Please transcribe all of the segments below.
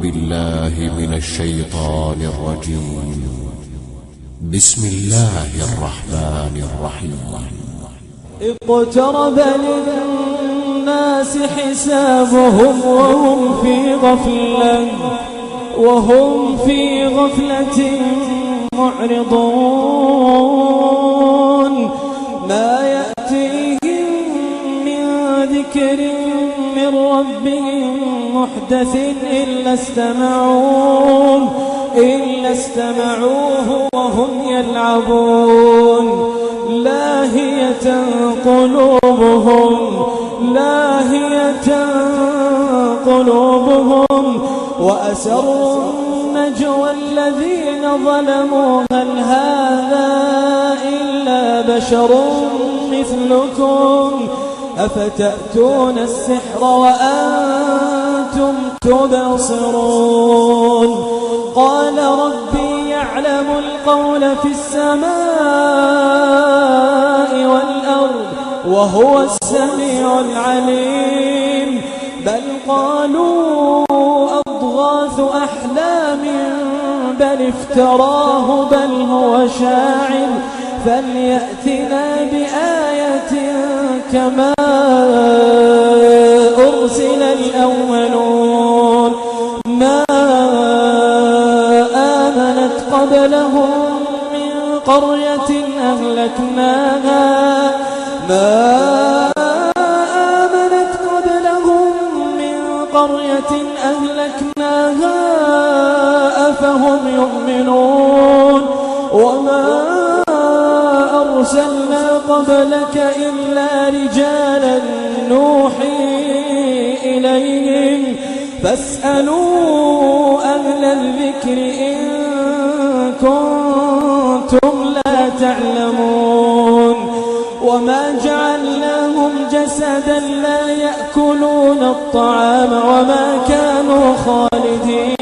بالله من الشيطان الرجيم. بسم الله الرحمن الرحيم. اقترب للناس حسابهم وهم في غفلة معرضون. ما يأتيهم من ذكر من ربهم محدث إلا استمعوه وهم يلعبون. لاهية قلوبهم وأسروا النجوى الذين ظلموا هل هذا إلا بشر مثلكم أفتأتون السحر وأنتم تبصرون. قال ربي يعلم القول في السماء والأرض وهو السميع العليم. بل قالوا أضغاث أحلام بل افتراه بل هو شاعر فليأتنا بآية كما أرسل الأولون. ما آمنت قبلهم من قرية أهلكناها أفهم يؤمنون. وما أرسلنا قبلك إلا رجالا نوحي إليهم فاسألوا أهل الذكر إن كنتم لا تعلمون. وما جعلناهم جسدا لا يأكلون الطعام وما كانوا خالدين.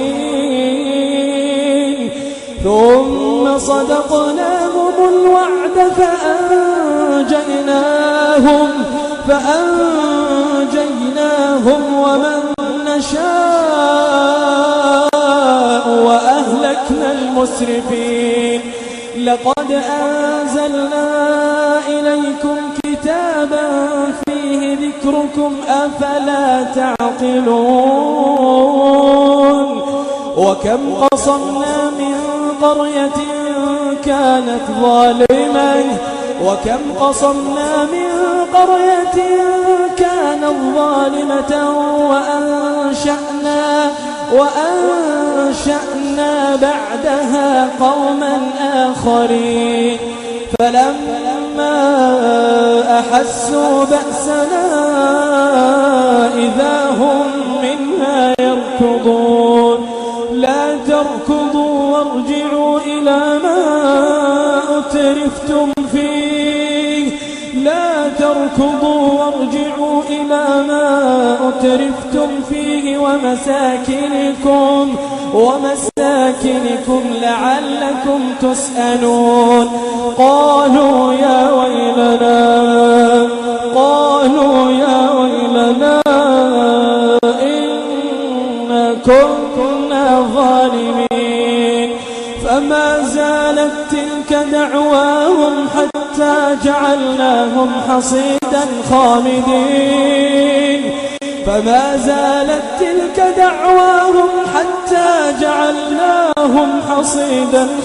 ثم صدقناهم الوعد فأنجيناهم ومن نشاء وأهلكنا المسرفين. لقد أنزلنا إليكم كتابا فيه ذكركم أفلا تعقلون. وكم قصمنا من قرية كانت ظالمة وأنشأنا بعدها قوما آخرين. فلما أحسوا بأسنا إذا هم منها يركضون. لا تركضوا وارجعوا إلى ما أترفتم فيه ومساكنكم لعلكم تسألون. قالوا يا ويلنا إنا كنا ظالمين. فما زالت تلك دعواهم حتى جعلناهم حصيدا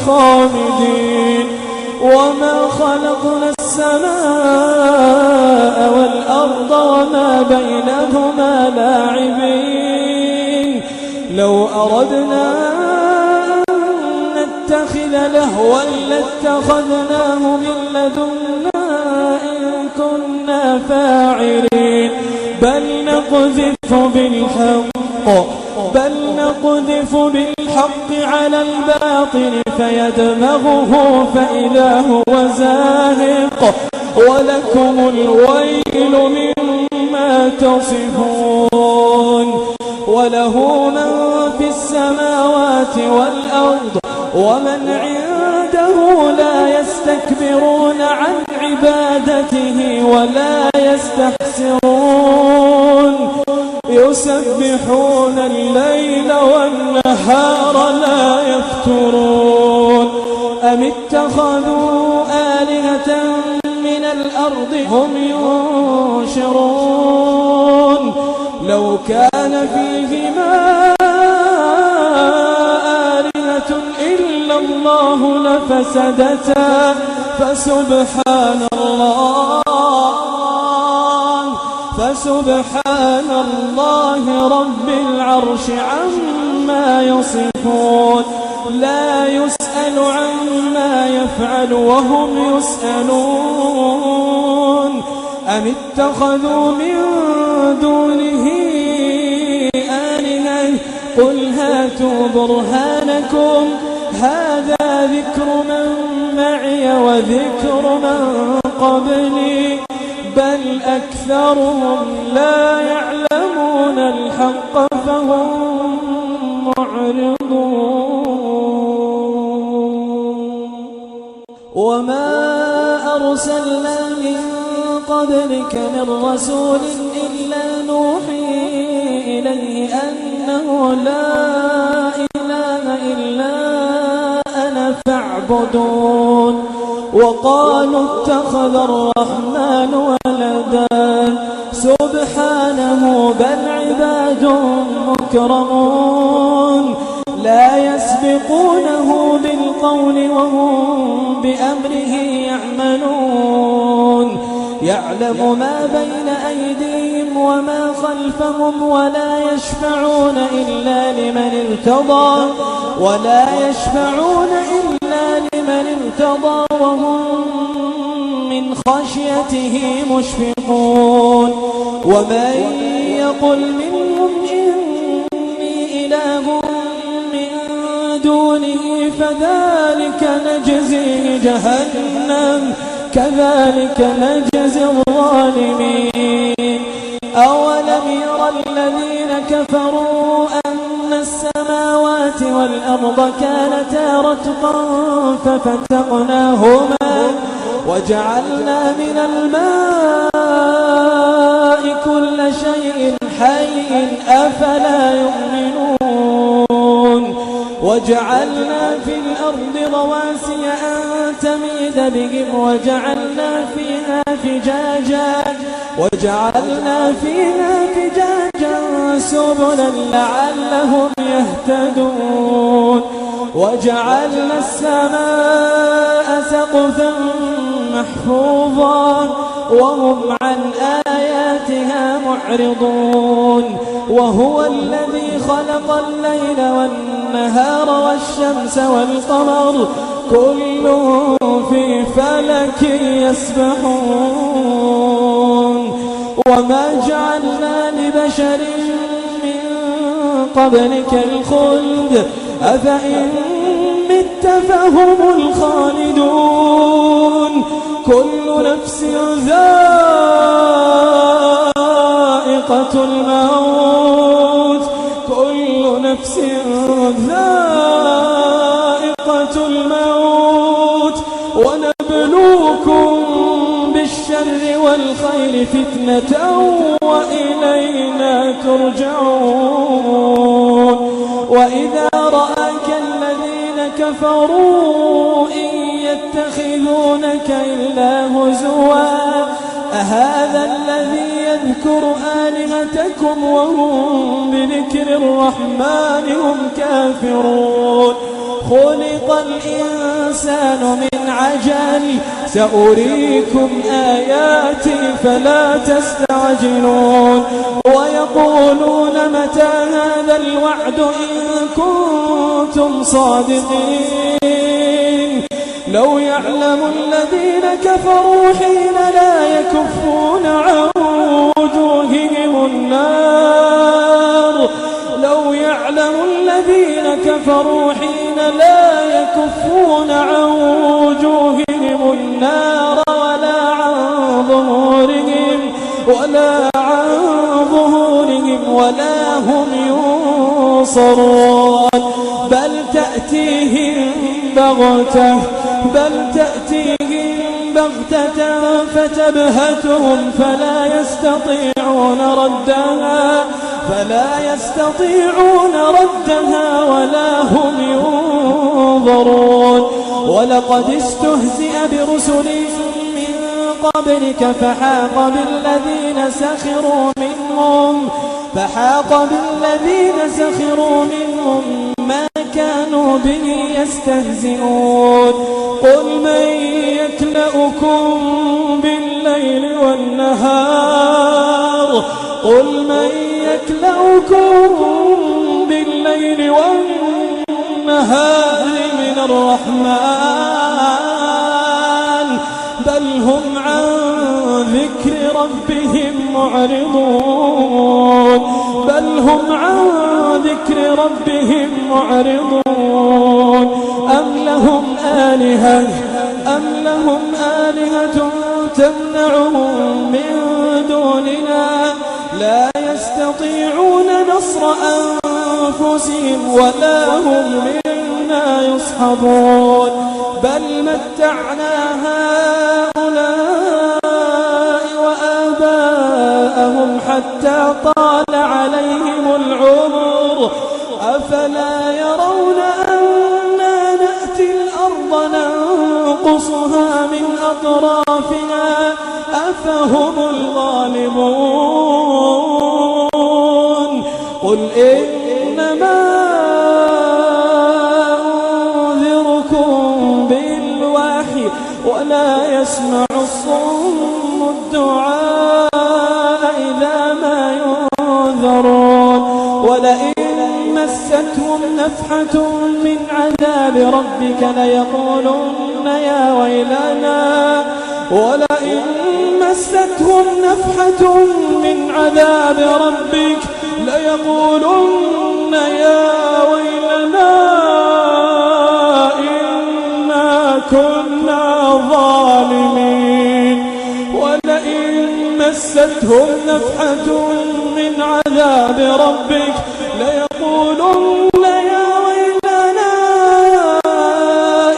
خامدين. وما خلقنا السماء والأرض وما بينهما لاعبين. لو أردنا أن نتخذ لهوا لاتخذناه من لدنا إن كنا فاعلين. بل نقذف بالحق على الباطل فيدمغه فإذا هو زاهق. ولكم الويل مما تصفون. وله من في السماوات والأرض ومن عنده لا يستكبرون عن عبادته ولا يستحسرون. يسبحون الليل والنهار والنهار لا يفترون أم اتخذوا آلهة من الأرض هم ينشرون لو كان فيهما آلهة إلا الله لفسدتا فسبحان الله رب العرش عما يصفون لا يسأل عما يفعل وهم يسألون أم اتخذوا من دونه آلهة قل هاتوا برهانكم هذا ذكر من معي وذكر من قبلي بل أكثرهم لا يعلمون الحق فهم معرضون وما أرسلنا من قبلك من رسول إلا نوحي إليه أنه لا إله إلا أنا فاعبدون وقالوا اتخذ الرحمن ولدا سبحانه بل عباد مكرمون لا يسبقونه بالقول وهم بأمره يعملون يعلم ما بين أيديهم وما خلفهم ولا يشفعون إلا لمن ارتضى وهم من خشيته مشفقون ومن يقل منهم إني إله من دونه فذلك نجزيه جهنم كذلك نجزي الظالمين أولم ير الذين كفروا أن السماوات والأرض كانتا رتقا ففتقناهما وجعلنا من الماء كل شيء حي أفلا يؤمنون وجعلنا في الأرض رواسي أن تميد بهم وجعلنا فيها فجاجا سبلا لعلهم يهتدون وجعلنا السماء سقفا محفوظا وهم عن آياتها معرضون وهو الذي خلق الليل والنهار والشمس والقمر كل في فلك يسبحون وما جعلنا لبشر من قبلك الخلد أفإن مت فهم الخالدون كل نفس ذائقة الموت ونبلوكم بالشر والخير فتنة وإلينا ترجعون وإذا رآك الذين كفروا إن يتخذونك إلا هزوا أهذا الذي يذكر آلهتكم وهم بذكر الرحمن هم كافرون خلق الإنسان من عجل سأريكم آياتي فلا تستعجلون ويقولون متى هذا الوعد إن كنتم صادقين لو يعلم الذين كفروا حين لا يكفون عن وجوههم النار لو يعلم الذين كفروا حين لا يكفون عن وجوههم النار ولا هم ينصرون بل تأتيهم بغتة فتبهتهم فلا يستطيعون ردها واستهزئ برسل من قبلك فحاق بالذين سخروا منهم ما كانوا به يستهزئون قل من يكلؤكم بالليل والنهار من الرحمن بل هم عن ذكر ربهم معرضون أم لهم آلهة تمنعهم من دوننا لا يستطيعون نصر أنفسهم ولا هم منا يصحبون بل متعنا هؤلاء وآباءهم حتى طال عليهم العمر أفلا يرون أنا نأتي الأرض ننقصها من أطرافها أفهم الغالبون قل إنما أنذركم بالوحي ولا يسمع الصم الدعاء إذا ما ينذرون ولئن مستهم نفحة من عذاب ربك ليقولن يا ويلنا ولئن مستهم نفحة من عذاب ربك ليقولن يا ويلنا إنا كنا ظالمين ولئن مستهم نفحة من عذاب ربك ليقولن يا ويلنا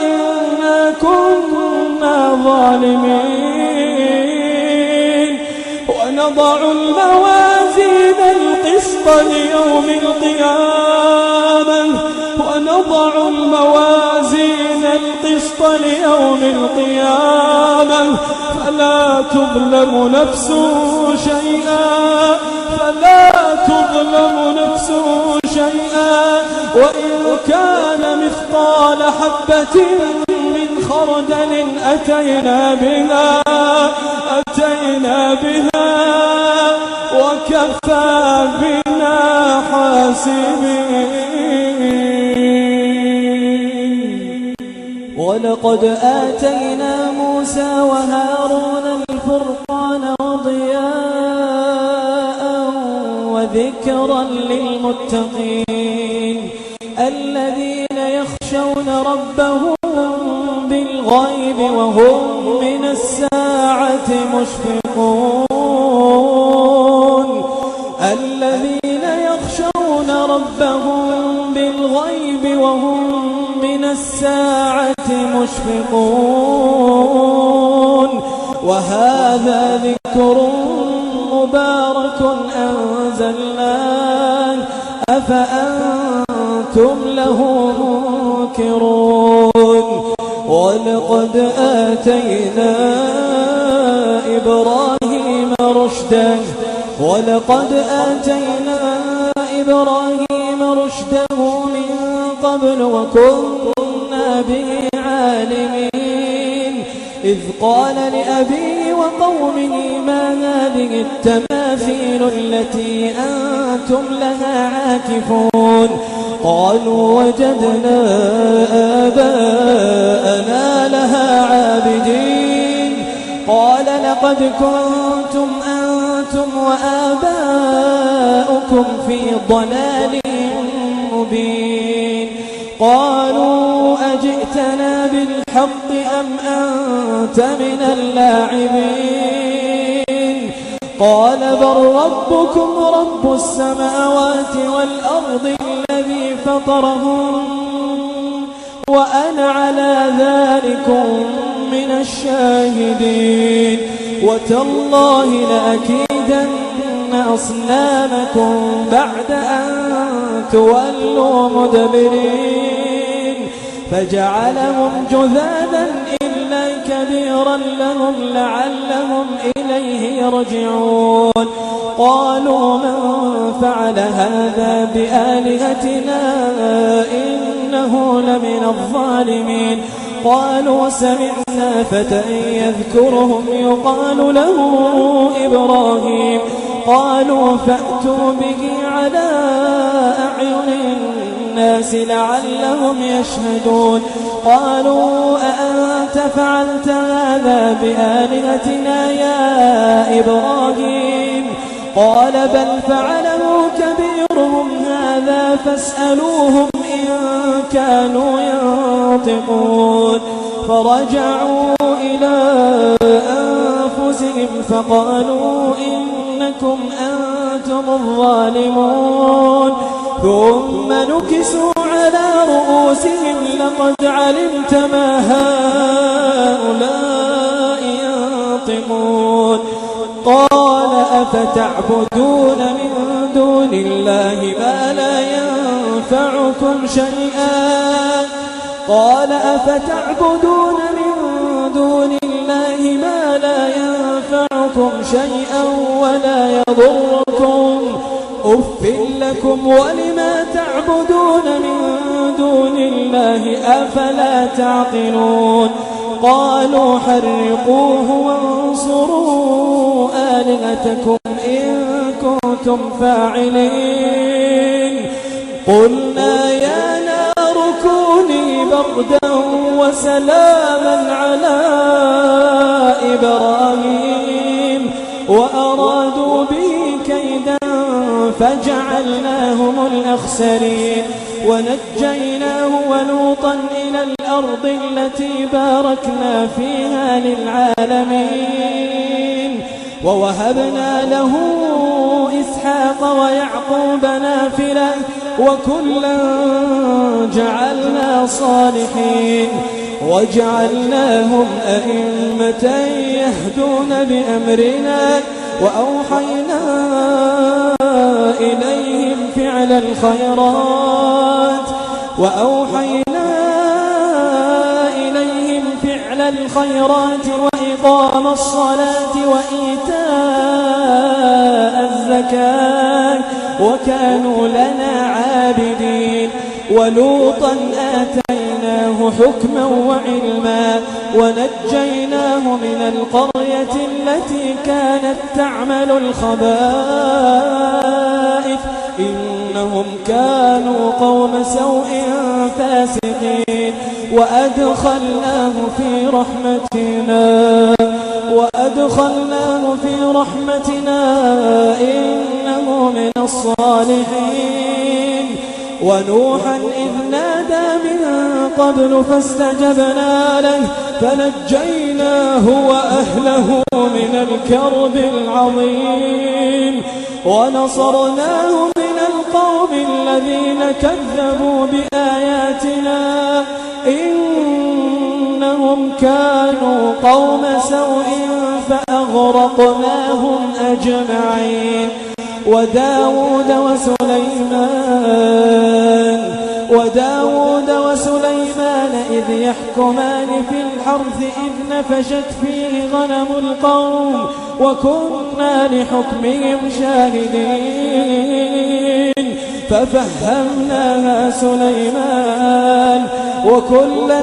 إنا كنا ظالمين ونضع الموازين القسط ليوم القيامة فلا تظلم نفس شيئا وإن كان مثقال حبة من خردل أتينا بها وكفى بنا حاسبين ولقد آتينا موسى وهارون الفرقان وضياء وذكرا للمتقين الذين يخشون ربهم بالغيب وهم من الساعة مشفقون وهذا ذكر مبارك أنزلناه أفأنتم له منكرون ولقد آتينا إبراهيم رشده من قبل وكنا به عالمين إذ قال لأبيه وقومه ما هذه التماثيل التي أنتم لها عاكفون قالوا وجدنا آباءنا لها عابدين قال لقد كنتم أنتم وآباؤكم في ضلال مبين قالوا أجئتنا بالحق أم أنت من اللاعبين قال بل ربكم رب السماوات والأرض الذي فطرهم وأنا على ذلكم من الشاهدين وتالله لأكيدن أصنامكم بعد أن تولوا مدبرين فجعلهم جذاذا إلا كبيرا لهم لعلهم إليه يرجعون. قالوا من فعل هذا بآلهتنا إنه لمن الظالمين. قالوا سمعنا فتى يذكرهم يقال له إبراهيم. قالوا فأتوا به على أعين الناس لعلهم يشهدون. قالوا أأنت فعلت هذا بآلهتنا يا إبراهيم؟ قال بل فعله كبيرهم هذا فاسألوهم إن كانوا ينطقون. فرجعوا إلى أنفسهم فقالوا إنكم أنتم الظالمون. ثم نكسوا على رؤوسهم لقد علمت ما هؤلاء ينطقون. قال أفتعبدون من دون الله ما لا ينفعكم شيئا؟ قال أفتعبدون من دون الله ما لا ينفعكم شيئا ولا يضركم؟ أف لكم ولما تعبدون من دون الله أفلا تعقلون؟ قالوا حرقوه وانصروا آلهتكم إن كنتم فاعلين. قلنا يا نار كوني بردا وسلاما على إبراهيم وأرادوا به كيدا فجعلناهم الأخسرين. ونجيناه ولوطا إلى الأرض التي باركنا فيها للعالمين. ووهبنا له إسحاق ويعقوب نافلة وكلا جعلنا صالحين. وجعلناهم أئمة يهدون بأمرنا وأوحينا إليهم فعل الخيرات وإقام الصلاة وإيتاء الزكاة وكانوا لنا عابدين. ولوطا آتيناه حكما وعلما ونجيناه من القرية التي كانت تعمل الخبائث إنهم كانوا قوم سوء فاسقين. وأدخلناه في رحمتنا إنه من الصالحين. ونوحا إذ نادى من قبل فاستجبنا له فنجيناه وأهله من الكرب العظيم. ونصرناه من القوم الذين كذبوا بآياتنا إنهم كانوا قوم سوء فأغرقناهم أجمعين. وداود وسليمان إذ يحكمان في الحرث إذ نفشت فيه غنم القوم وكنا لحكمهم شاهدين. ففهمناها سليمان وكلا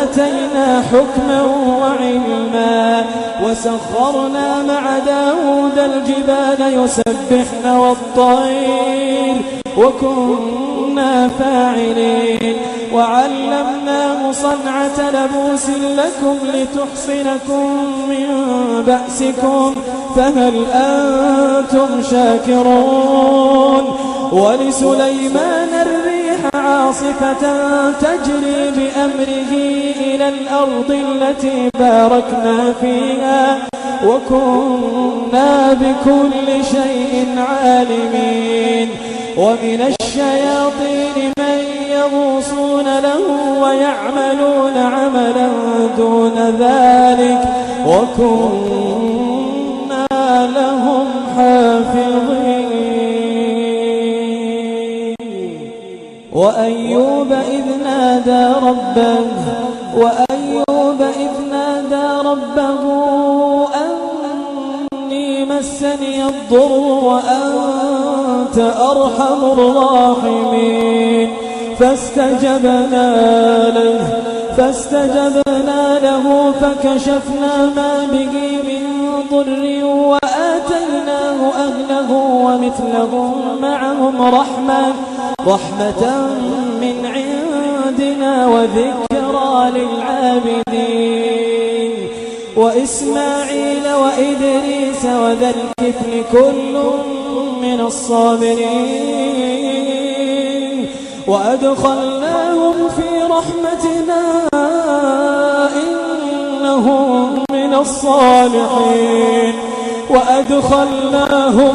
آتينا حكما وعلما. وسخرنا مع داود الجبال يسبحن والطير وكنا فاعلين. وعلمناه صنعة لبوس لكم لتحصنكم من بأسكم فهل أنتم شاكرون؟ ولسليمان الريح عاصفة تجري بأمره إلى الأرض التي باركنا فيها وكنا بكل شيء عالمين. ومن الشياطين من يغوصون له ويعملون عملا دون ذلك وكنا لهم حافظين. وأيوب إذ نادى ربه وأيوب إذ نادى ربه أني مسني الضر وأنت أرحم الراحمين فاستجبنا له فكشفنا ما به من ضر وآتيناه أهله ومثلهم معهم رحمة من عندنا وذكرى للعابدين وإسماعيل وإدريس وذا الكفل كل من الصابرين وأدخلناهم في رحمتنا إنهم من الصالحين وأدخلناهم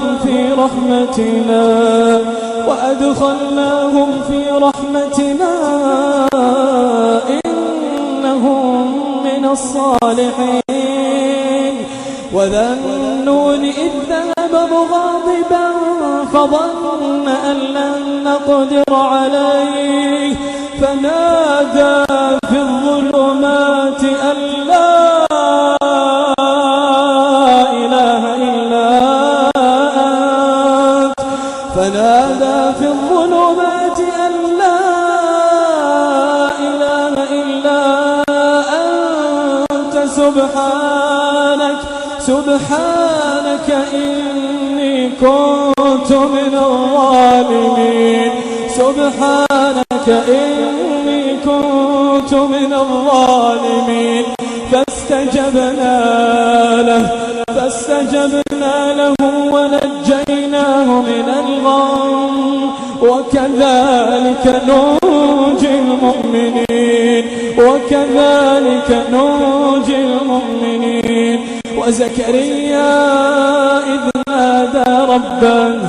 في رحمتنا إنهم من الصالحين وذا النون إذ ذهب مغاضبا فظن أن لن نقدر عليه فنادى في الظلمات أن لا إله إلا أنت سبحانك إني كنت من الظالمين فاستجبنا له ونجيناه من الغم وكذلك ننجي المؤمنين وزكريا إذ نادى ربه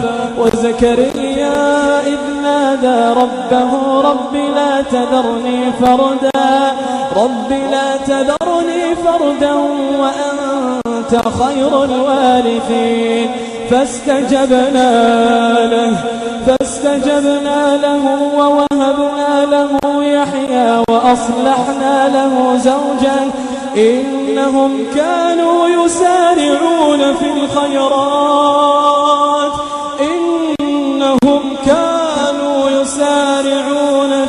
رب لا تذرني فردا وأنت خير الوارثين فاستجبنا له ووهبنا له يحيى وأصلحنا له زوجا إنهم كانوا يسارعون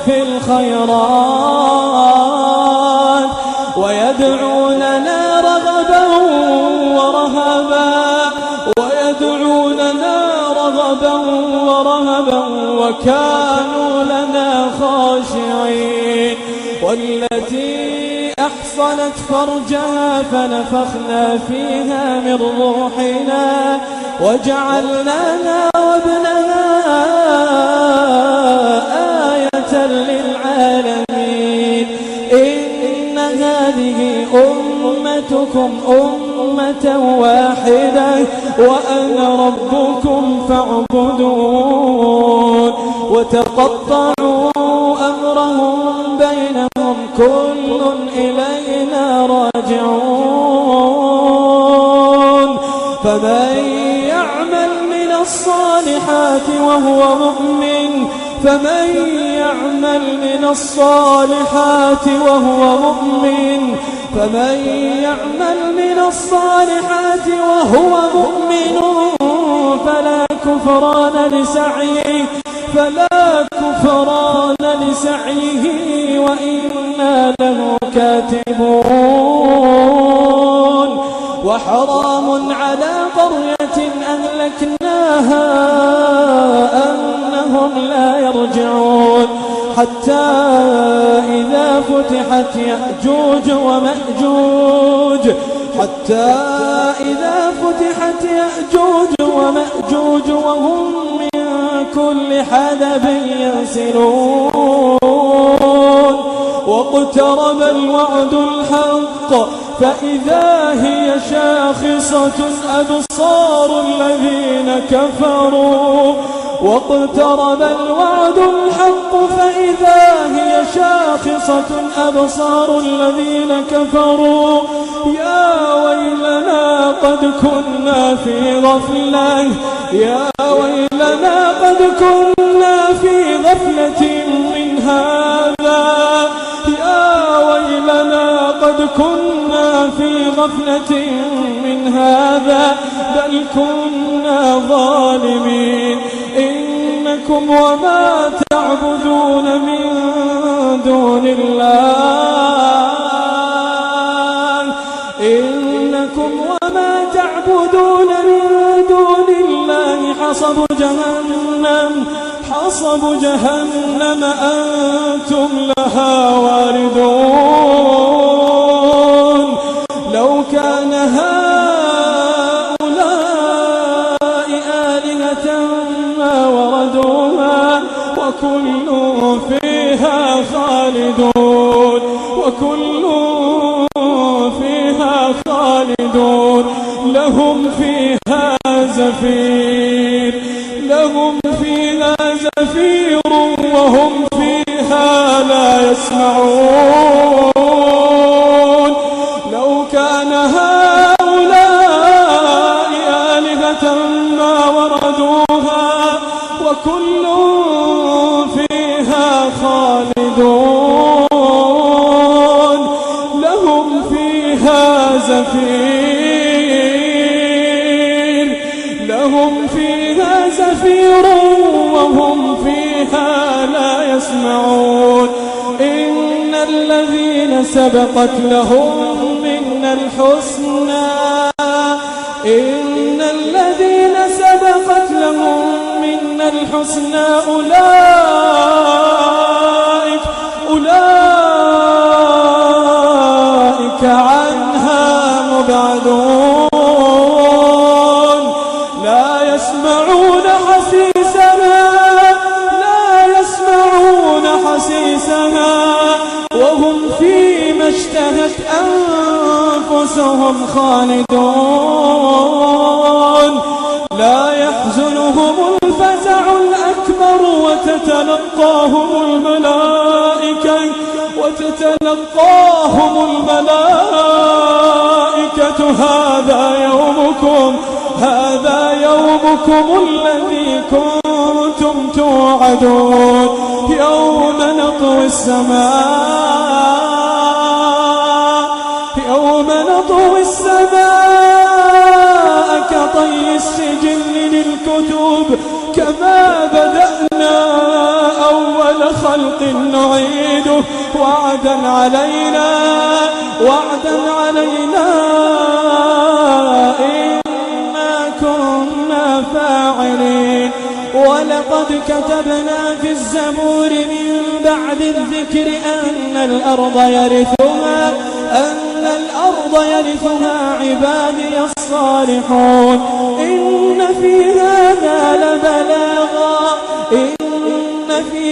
في الخيرات ويدعوننا رغبا ورهبا وكانوا لنا خاشعين والتي أحصنت فرجها فنفخنا فيها من روحنا وجعلناها وابنها آية للعالمين إن هذه أمتكم أمة واحدة وأنا ربكم فاعبدون وتقطعوا أمرهم بينهم كل إلينا راجعون فمن يعمل من الصالحات وهو مؤمن فلا كفران لسعيه وإنا له كاتبون وحرام على قرية أهلكناها أنهم لا يرجعون حتى إذا فتحت يأجوج ومأجوج وهم من كل حدب ينسلون واقترب الوعد الحق فإذا هي شاخصة أبصار الذين كفروا يا ويلنا قد كنا في غفلة من هذا غفلة من هذا بل كنا ظالمين إنكم وما تعبدون من دون الله إنكم وما تعبدون من دون الله حصب جهنم أنتم لها واردون لو كان هؤلاء آلهة ما وردوها وكل فيها خالدون لهم فيها زفير وهم فيها لا يسمعون لو كان هؤلاء آلهة ما وردوها وكل فيها خالدون لهم فيها زفير وهم فيها لا يسمعون إن الذين سبقت لهم منا الحسنى أولئك عنها مبعدون لا يسمعون حسيسها وهم فيما اشتهت أنفسهم خالدون لا يحزنهم الفزع الأكبر وتتلقاهم الملائكة هذا يومكم الذي كنتم توعدون يوم نطوي السماء كطي السجل للكتب كما بدأنا أول خلق نعيده وعدا علينا إنا كنا فاعلين ولقد كتبنا في الزبور من بعد الذكر أن الأرض يرثها عبادي الصالحون إن في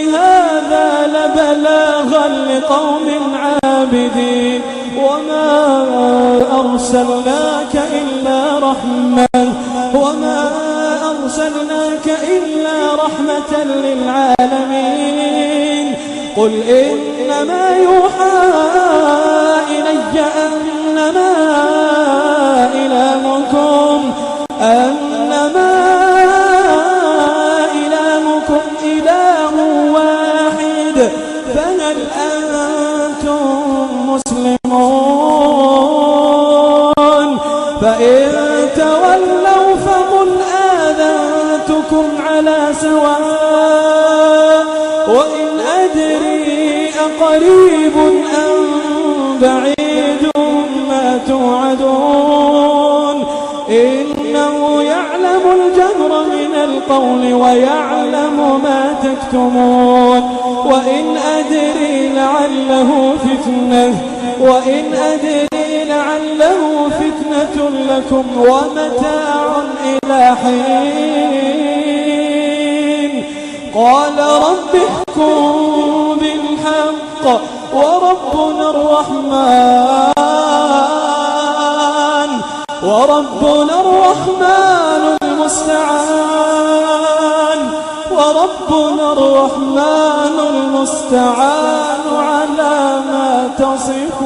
هذا لبلاغا لقوم عابدين وما أرسلناك إلا رحمة للعالمين قل إنما يوحى إلي أنما إلهكم إله واحد فهل أنتم مسلمون فإن تولوا فقل آذنتكم على سواء وإن أدري أقريب أم بعيد ما توعدون إنه يعلم الجهر من القول ويعلم ما تكتمون وإن أدري لعله فتنة لكم ومتاع إلى حين قال رب احكم بالحق وربنا الرحمن المستعان على ما تصفون